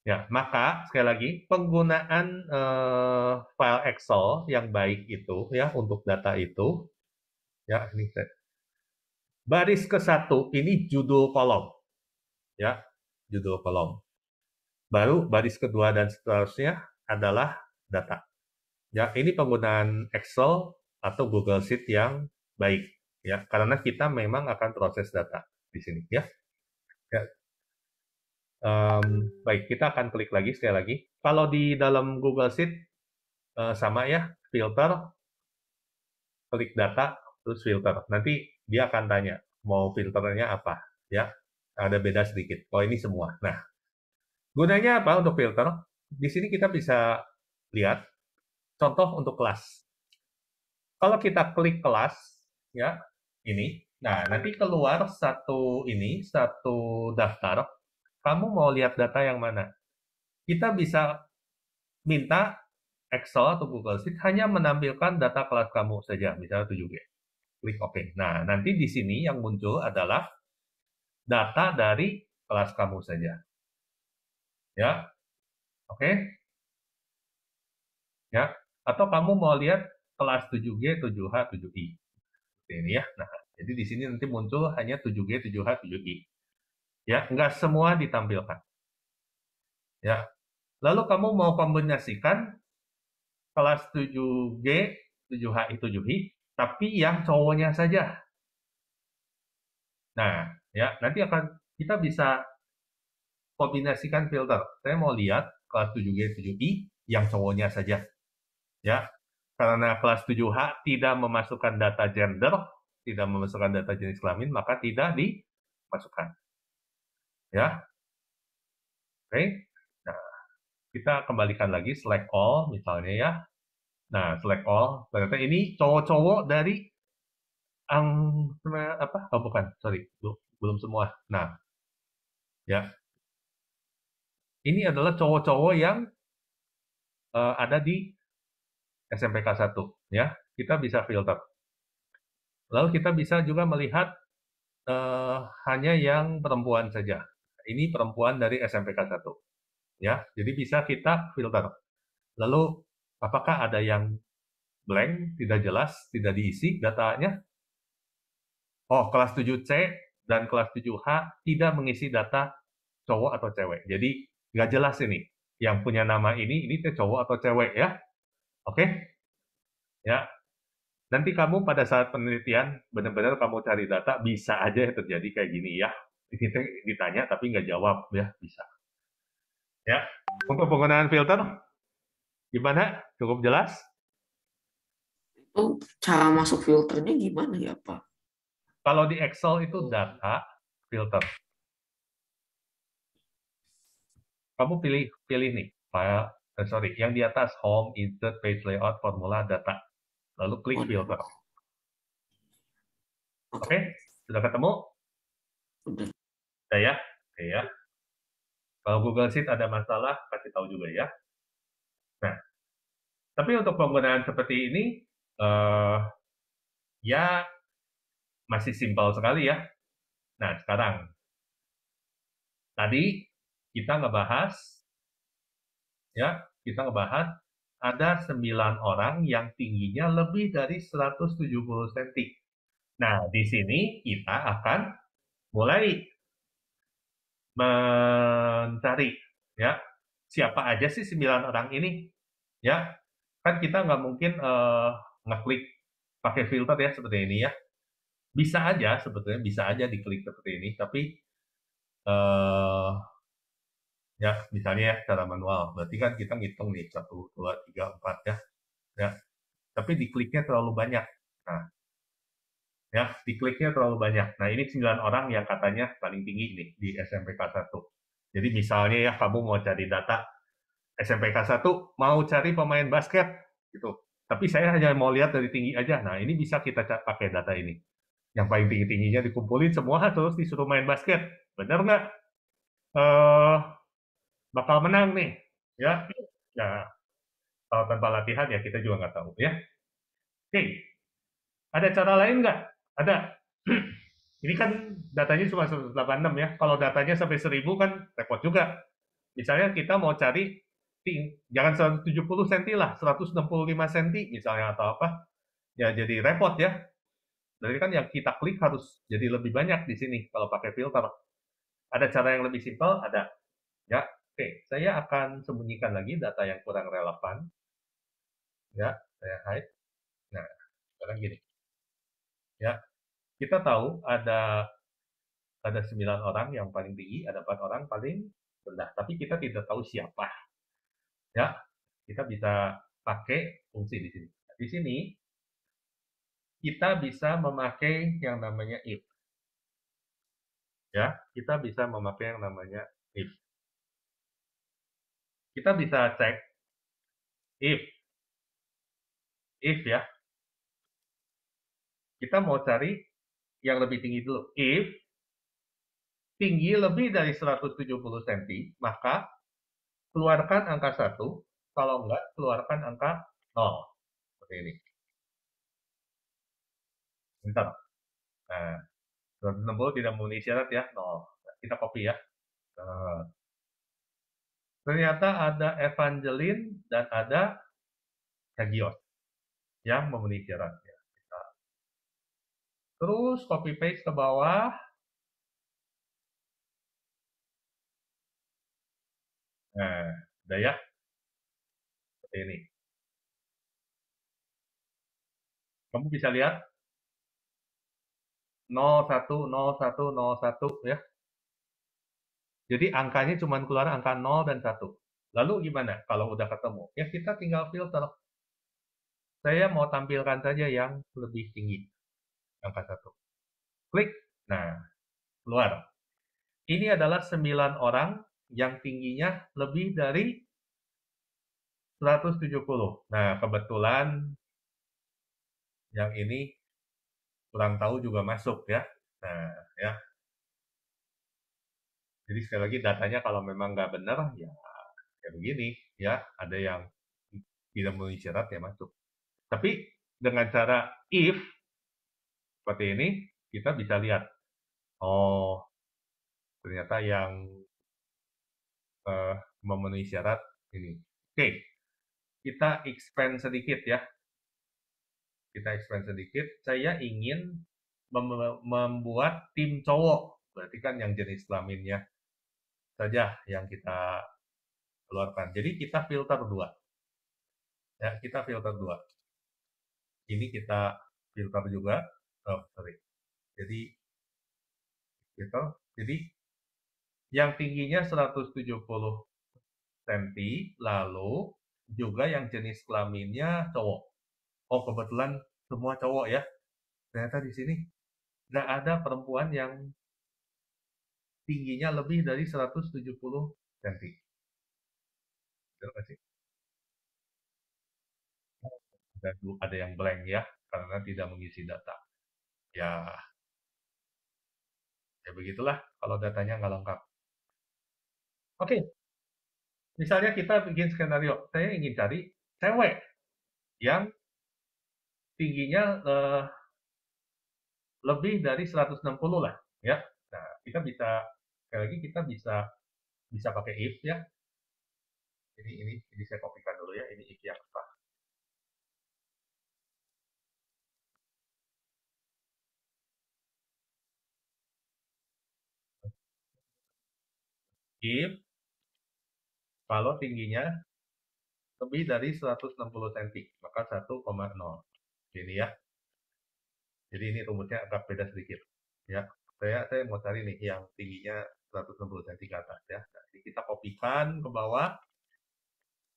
A: Ya, maka sekali lagi penggunaan file Excel yang baik itu ya untuk data itu, ya ini baris ke-1 ini judul kolom, ya judul kolom. Baru baris kedua dan seterusnya adalah data. Ya, ini penggunaan Excel atau Google Sheet yang baik, ya karena kita memang akan proses data di sini, ya. Ya. Baik, kita akan klik lagi sekali lagi. Kalau di dalam Google Sheet sama ya, filter, klik data, terus filter. Nanti dia akan tanya mau filternya apa, ya. Ada beda sedikit. Oh ini semua. Nah, gunanya apa untuk filter? Di sini kita bisa lihat contoh untuk kelas. Kalau kita klik kelas, ya ini. Nah, nanti keluar satu daftar. Kamu mau lihat data yang mana? Kita bisa minta Excel atau Google Sheet hanya menampilkan data kelas kamu saja, misalnya 7G. Klik OK. Nah, nanti di sini yang muncul adalah data dari kelas kamu saja. Ya, oke? Ya, atau kamu mau lihat kelas 7G, 7H, 7I. Seperti ini ya. Nah, jadi di sini nanti muncul hanya 7G, 7H, 7I. Ya, nggak semua ditampilkan. Ya, lalu kamu mau kombinasikan kelas 7G, 7HI, 7I, tapi yang cowoknya saja. Nah, ya nanti kita bisa kombinasikan filter. Saya mau lihat kelas 7G, 7I yang cowoknya saja. Ya, karena kelas 7H tidak memasukkan data gender, tidak memasukkan data jenis kelamin, maka tidak dimasukkan. Ya, oke. Nah, kita kembalikan lagi select all misalnya ya. Nah, select all. Ternyata ini cowok-cowok dari apa? Oh, bukan, sorry, belum semua. Nah, ya, ini adalah cowok-cowok yang ada di SMPK 1, ya. Kita bisa filter. Lalu kita bisa juga melihat hanya yang perempuan saja. Ini perempuan dari SMPK 1, ya. Jadi bisa kita filter. Lalu apakah ada yang blank, tidak jelas, tidak diisi datanya? Oh, kelas 7C dan kelas 7H tidak mengisi data cowok atau cewek. Jadi nggak jelas ini. Yang punya nama ini cowok atau cewek ya. Oke? Ya. Nanti kamu pada saat penelitian, benar-benar kamu cari data, bisa aja terjadi kayak gini ya. Kita ditanya tapi nggak jawab ya, bisa. Ya. Untuk penggunaan filter, gimana? Cukup jelas?
C: Itu cara masuk filternya gimana ya, Pak?
A: Kalau di Excel itu data, filter. Kamu pilih nih, file, yang di atas, home, insert, page layout, formula, data. Lalu klik filter. Oke? Sudah ketemu?
C: Udah.
A: Udah ya? Oke ya. Kalau Google Sheet ada masalah, kasih tahu juga ya. Nah, tapi untuk penggunaan seperti ini, ya masih simpel sekali ya. Nah, sekarang, tadi kita ngebahas, ya, ada 9 orang yang tingginya lebih dari 170 cm. Nah, di sini kita akan mulai mencari, ya, siapa aja sih 9 orang ini, ya. Kan kita nggak mungkin ngeklik pakai filter ya seperti ini ya. Bisa aja sebetulnya, bisa aja diklik seperti ini, tapi ya misalnya ya secara manual, berarti kan kita ngitung nih 1, 2, 3, 4 ya. Ya, tapi dikliknya terlalu banyak. Nah, ya dikliknya terlalu banyak. Nah, ini 9 orang yang katanya paling tinggi nih di SMPK 1. Jadi misalnya ya kamu mau cari data SMPK 1, mau cari pemain basket gitu. Tapi saya hanya mau lihat dari tinggi aja. Nah, ini bisa kita pakai data ini. Yang paling tinggi-tingginya dikumpulin semua terus disuruh main basket. Benar nggak? eh bakal menang nih, ya. Nah, kalau tanpa latihan ya kita juga nggak tahu, ya. Oke, ada cara lain nggak? Ada. Ini kan datanya cuma 186 ya. Kalau datanya sampai 1000 kan repot juga. Misalnya kita mau cari jangan 170 cm lah, 165 cm misalnya atau apa. Ya jadi repot ya. Berarti kan yang kita klik harus jadi lebih banyak di sini kalau pakai filter. Ada cara yang lebih simpel? Ada. Ya. Oke, saya akan sembunyikan lagi data yang kurang relevan. Ya, saya hide. Nah, sekarang gini. Ya, kita tahu ada 9 orang yang paling tinggi, ada 4 orang paling rendah, tapi kita tidak tahu siapa. Ya, kita bisa pakai fungsi di sini. Di sini kita bisa memakai yang namanya if. Ya, kita bisa memakai yang namanya if. Kita bisa cek if ya. Kita mau cari yang lebih tinggi dulu. If tinggi lebih dari 170 cm, maka keluarkan angka 1, kalau enggak, keluarkan angka 0. Seperti ini. Bentar. Nah, 160 tidak memenuhi syarat ya, 0. Kita copy ya. Ternyata ada Evangeline dan ada Hagios yang memenuhi syarat. Ya. Terus copy paste ke bawah. Nah, udah ya. Seperti ini. Kamu bisa lihat 010101 ya. Jadi angkanya cuma keluar angka 0 dan 1. Lalu gimana kalau udah ketemu? Ya kita tinggal filter. Saya mau tampilkan saja yang lebih tinggi. Angka 1. Klik. Nah, keluar. Ini adalah 9 orang yang tingginya lebih dari 170. Nah, kebetulan yang ini kurang tahu juga masuk ya. Nah, ya. Jadi sekali lagi datanya kalau memang nggak benar, ya begini. Ya, ada yang tidak memenuhi syarat ya masuk. Tapi dengan cara if seperti ini, kita bisa lihat. Oh, ternyata yang memenuhi syarat ini. Oke, kita expand sedikit ya. Kita expand sedikit. Saya ingin membuat tim cowok. Berarti kan yang jenis kelaminnya saja yang kita keluarkan. Jadi kita filter dua. Ya, kita filter dua. Ini kita filter juga. Oh, sorry. Jadi filter. Jadi yang tingginya 170 cm, lalu juga yang jenis kelaminnya cowok. Oh, kebetulan semua cowok ya. Ternyata di sini nggak ada perempuan yang tingginya lebih dari 170 cm. Betul nggak sih? Ada yang blank ya, karena tidak mengisi data. Ya, ya begitulah kalau datanya nggak lengkap. Oke, misalnya kita bikin skenario. Saya ingin cari cewek yang tingginya lebih dari 160 lah, ya. Nah, kita bisa sekali lagi kita bisa pakai if ya. Ini saya kopikan dulu ya. Ini if yang sah. If kalau tingginya lebih dari 160 cm, maka 1,0. Ini ya. Jadi ini rumusnya agak beda sedikit. Ya, saya mau cari nih yang tingginya 160 cm ke atas ya. Nah, ini kita kopikan ke bawah,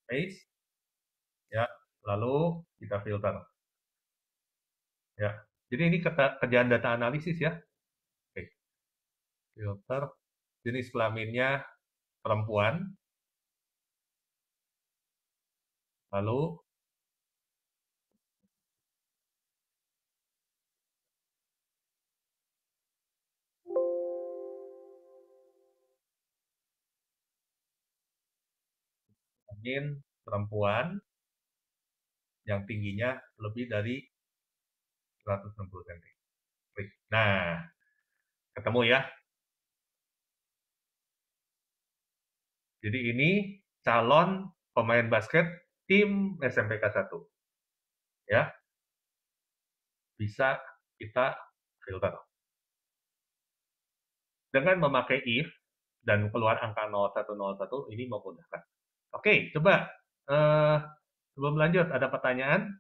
A: paste, ya. Lalu kita filter. Ya. Jadi ini kerjaan data analisis ya. Oke. Filter jenis kelaminnya perempuan. Lalu ingin perempuan yang tingginya lebih dari 160 cm. Klik. Nah, ketemu ya. Jadi ini calon pemain basket tim SMPK 1. Ya. Bisa kita filter. Dengan memakai if dan keluar angka 0101 ini memudahkan. Oke, coba sebelum lanjut ada pertanyaan?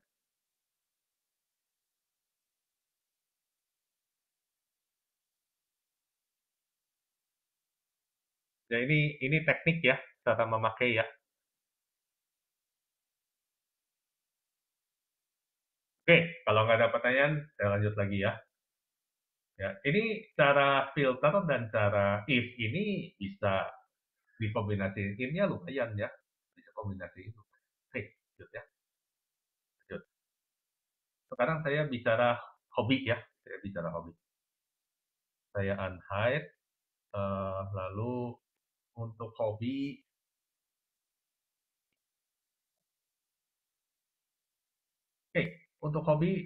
A: Ya ini teknik ya, cara memakai ya. Oke, kalau nggak ada pertanyaan, saya lanjut lagi ya. Ya, ini cara filter dan cara if ini bisa dikombinasiin. Ini lumayan ya, bisa kombinasiin. Oke, lanjut ya. Lanjut. Sekarang saya bicara hobi ya, saya bicara hobi. Saya unhide, lalu untuk hobi, oke, untuk hobi,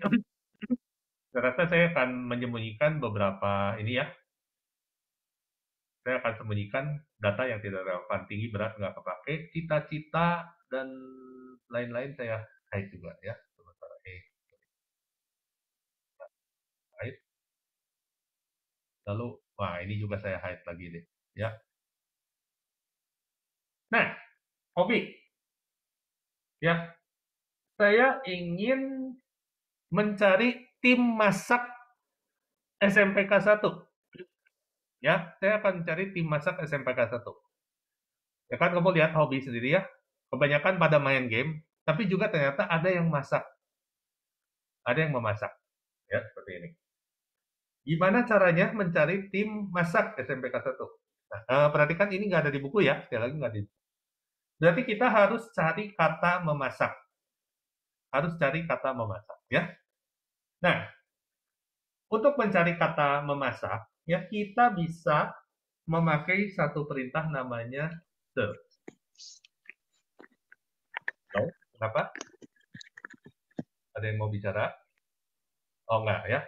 A: saya rasa saya akan menyembunyikan beberapa ini ya. Saya akan sembunyikan data yang tidak relevan, tinggi, berat, nggak kepake, cita-cita, dan lain-lain saya hide juga ya. Sementara hide. Lalu, wah ini juga saya hide lagi deh. Ya. Nah, hobi. Ya, saya ingin mencari tim masak SMPK 1. Ya, saya akan mencari tim masak SMPK 1. Ya kan kamu lihat hobi sendiri ya. Kebanyakan pada main game, tapi juga ternyata ada yang masak. Ada yang memasak. Ya, seperti ini. Gimana caranya mencari tim masak SMPK 1? Nah, perhatikan ini nggak ada di buku ya. Sekali lagi nggak ada di buku. Berarti kita harus cari kata memasak. Harus cari kata memasak. Ya. Nah, untuk mencari kata memasak, ya kita bisa memakai satu perintah namanya search. Oh, kenapa? Ada yang mau bicara? Oh enggak ya.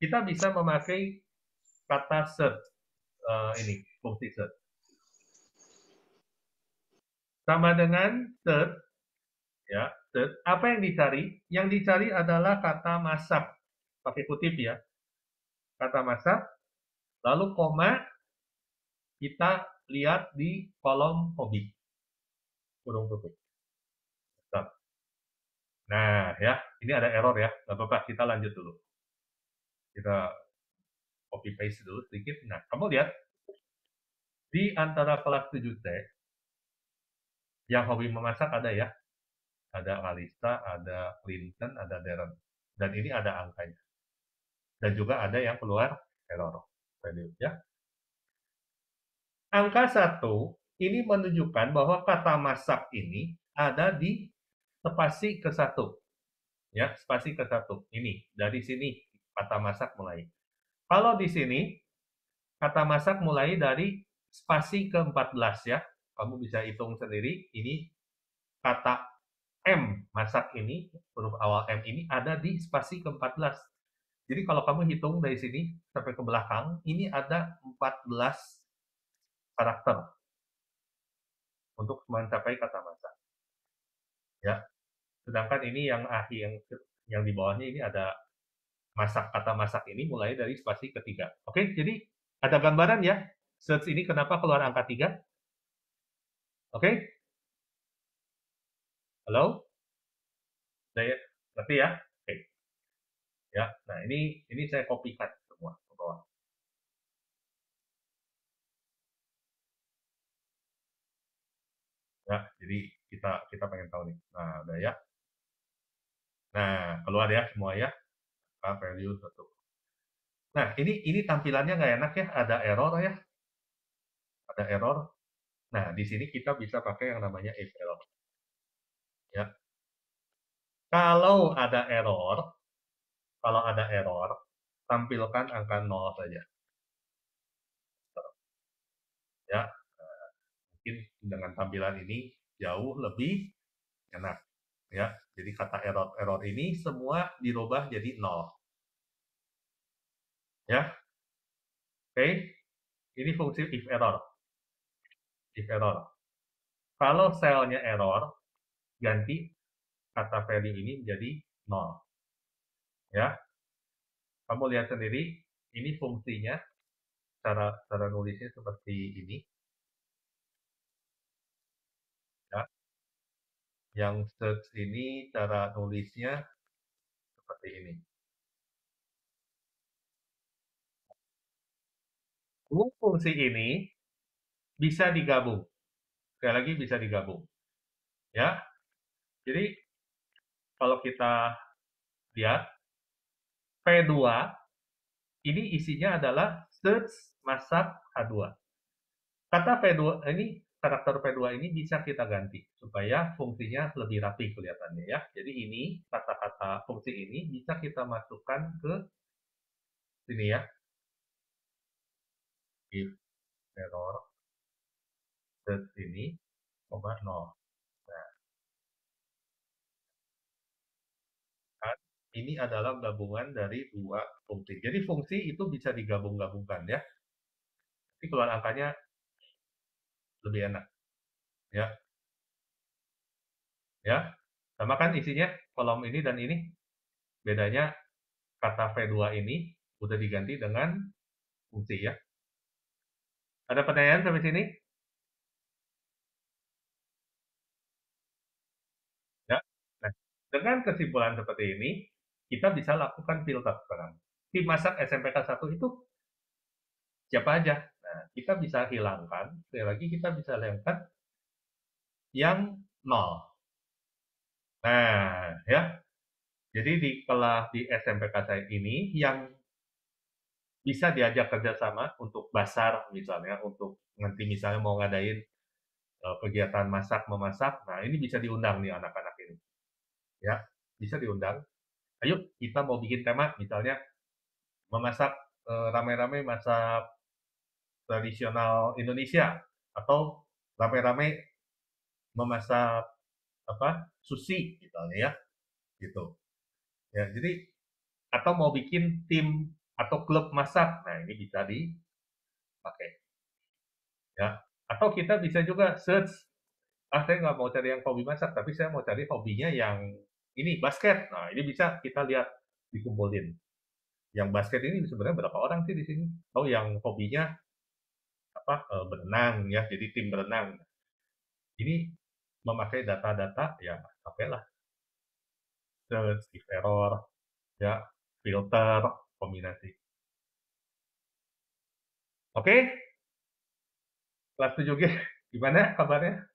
A: Kita bisa memakai kata search. Ini, fungsi search. Sama dengan search, ya, search. Apa yang dicari? Yang dicari adalah kata masak. Pakai kutip ya. Kata masak, lalu koma, kita lihat di kolom hobi. Kurung tutup. Stop. Nah, ya, ini ada error ya. Nggak apa-apa, kita lanjut dulu. Kita copy paste dulu sedikit. Nah, kamu lihat, di antara kelas 7T, yang hobi memasak ada ya. Ada Alisa, ada Clinton, ada Darren. Dan ini ada angkanya. Dan juga ada yang keluar error. Value, ya. Angka 1 ini menunjukkan bahwa kata masak ini ada di spasi ke-1. Ya, spasi ke-1. Ini, dari sini kata masak mulai. Kalau di sini, kata masak mulai dari spasi ke-14 ya. Kamu bisa hitung sendiri, ini kata M, masak ini, huruf awal M ini ada di spasi ke-14. Jadi kalau kamu hitung dari sini sampai ke belakang, ini ada 14 karakter untuk mencapai kata masak. Ya. Sedangkan ini yang yang di bawahnya ini ada kata masak ini mulai dari spasi ketiga. Oke, jadi ada gambaran ya. Search ini kenapa keluar angka 3? Oke? Halo? Saya ngerti ya? Oke. Ya. Nah, ini saya kopikan semua ke bawah. Ya, jadi kita pengen tahu nih. Nah, udah ya. Nah, keluar ya semua ya. Value 1. Nah, ini tampilannya nggak enak ya, ada error ya. Ada error. Nah, di sini kita bisa pakai yang namanya if error. Ya. Kalau ada error, tampilkan angka 0 saja. Ya, mungkin dengan tampilan ini jauh lebih enak. Ya, jadi kata error ini semua dirubah jadi 0. Ya, oke. Ini fungsi if error. If error. Kalau selnya error, ganti kata value ini menjadi 0. Ya, kamu lihat sendiri, ini fungsinya, cara nulisnya seperti ini. Ya. Yang search ini cara nulisnya seperti ini. Fungsi ini bisa digabung. Sekali lagi bisa digabung. Ya. Jadi kalau kita lihat P2 ini isinya adalah search masak H2. Kata P2 ini, karakter P2 ini bisa kita ganti supaya fungsinya lebih rapi kelihatannya ya. Jadi ini kata-kata fungsi ini bisa kita masukkan ke sini ya. If error search ini, 0. Nah, kan ini adalah gabungan dari dua fungsi. Jadi fungsi itu bisa digabung-gabungkan ya. Tapi keluar angkanya lebih enak. Ya. Ya. Sama kan isinya kolom ini dan ini. Bedanya kata V2 ini udah diganti dengan fungsi ya. Ada pertanyaan sampai sini? Ya. Nah, dengan kesimpulan seperti ini, kita bisa lakukan filter sekarang. Tim masak SMPK 1 itu siapa aja? Nah, kita bisa hilangkan, sekali lagi kita bisa hilangkan yang 0. Nah, ya. Jadi di kelas di SMPK saya ini yang bisa diajak kerjasama untuk basar misalnya, untuk nanti misalnya mau ngadain kegiatan masak memasak, nah ini bisa diundang nih anak-anak ini, ya bisa diundang. Ayo kita mau bikin tema misalnya memasak rame-rame masak tradisional Indonesia atau rame-rame memasak apa sushi misalnya ya, gitu. Ya jadi atau mau bikin tim atau klub masak, nah ini bisa dipakai ya. Atau kita bisa juga search, saya nggak mau cari yang hobi masak, tapi saya mau cari hobinya yang ini basket. Nah ini bisa kita lihat dikumpulin. Yang basket ini sebenarnya berapa orang sih di sini? Oh yang hobinya apa berenang ya, jadi tim berenang. Ini memakai data-data ya pakailah search, if error, ya filter, kombinasi. Oke, kelas 7G gimana kabarnya?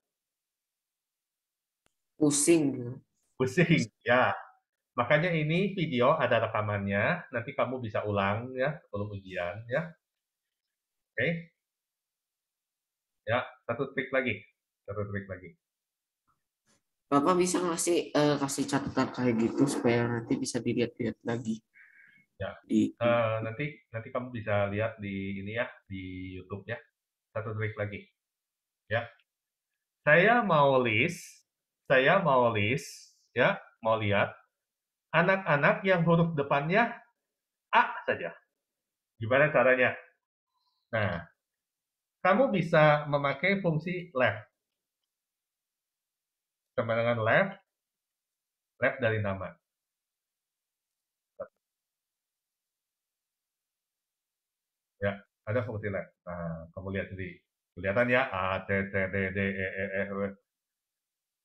C: Pusing.
A: Pusing ya. Makanya ini video ada rekamannya, nanti kamu bisa ulang ya sebelum ujian ya. Oke. Ya, satu trik lagi. Satu trik lagi.
C: Bapak bisa ngasih kasih catatan kayak gitu supaya nanti bisa dilihat-lihat lagi
A: Ya.
C: di
A: Nanti kamu bisa lihat di ini ya, di YouTube ya. Satu trik lagi. Ya. Saya mau list ya, mau lihat anak-anak yang huruf depannya A saja. Gimana caranya? Nah, kamu bisa memakai fungsi left. Sama dengan left dari nama. Ya, ada fungsi left. Nah, kamu lihat sendiri. Kelihatan ya, A, C, C, D, D, E, E, F.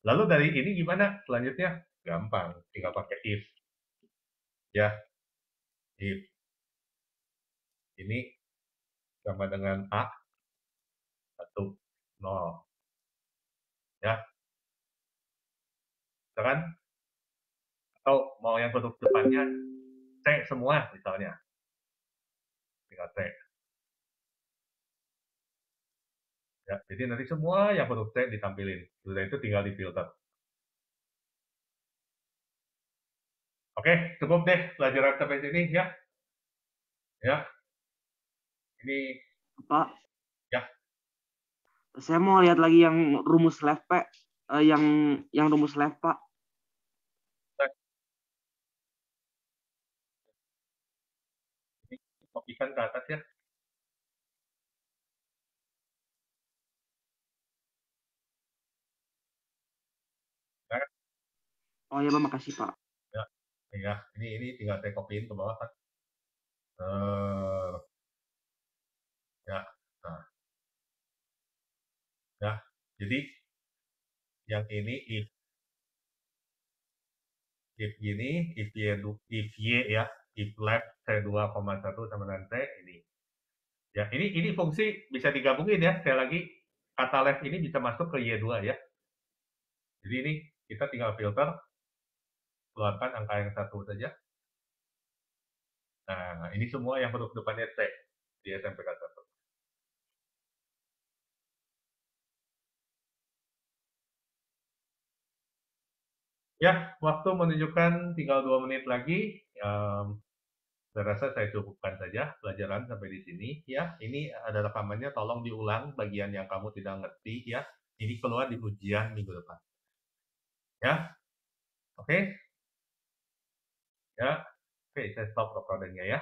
A: Lalu dari ini gimana selanjutnya? Gampang, tinggal pakai if. Ya, if. Ini sama dengan A, 1, 0. Ya, kan? Atau mau yang huruf depannya C semua misalnya. Tinggal C. Ya, jadi nanti semua yang huruf C ditampilin. Sudah itu tinggal difilter. Oke, cukup deh pelajaran sampai sini ya. Ya, ini
B: Pak,
A: ya.
B: saya mau lihat lagi yang rumus left, Pak. yang rumus left, Pak.
A: Ini kopikan ke atas ya. Nah,
B: Oh ya, Pak, makasih, Pak.
A: ya, ini tinggal saya kopiin ke bawah kan. Ya, nah, ya. Jadi yang ini if gini, if y ya, if left C2,1 sama dengan T ini. Ya, ini fungsi bisa digabungin ya. Sekali lagi kata left ini bisa masuk ke Y2 ya. Jadi ini kita tinggal filter, keluarkan angka yang satu saja. Nah, ini semua yang huruf depannya T di SMPK 1. Ya, waktu menunjukkan tinggal 2 menit lagi. Saya rasa saya cukupkan saja pelajaran sampai di sini. Ya, ini ada rekamannya. Tolong diulang bagian yang kamu tidak ngerti ya. Ini keluar di ujian minggu depan. Ya, oke? Ya, oke. Saya stop recordingnya ya.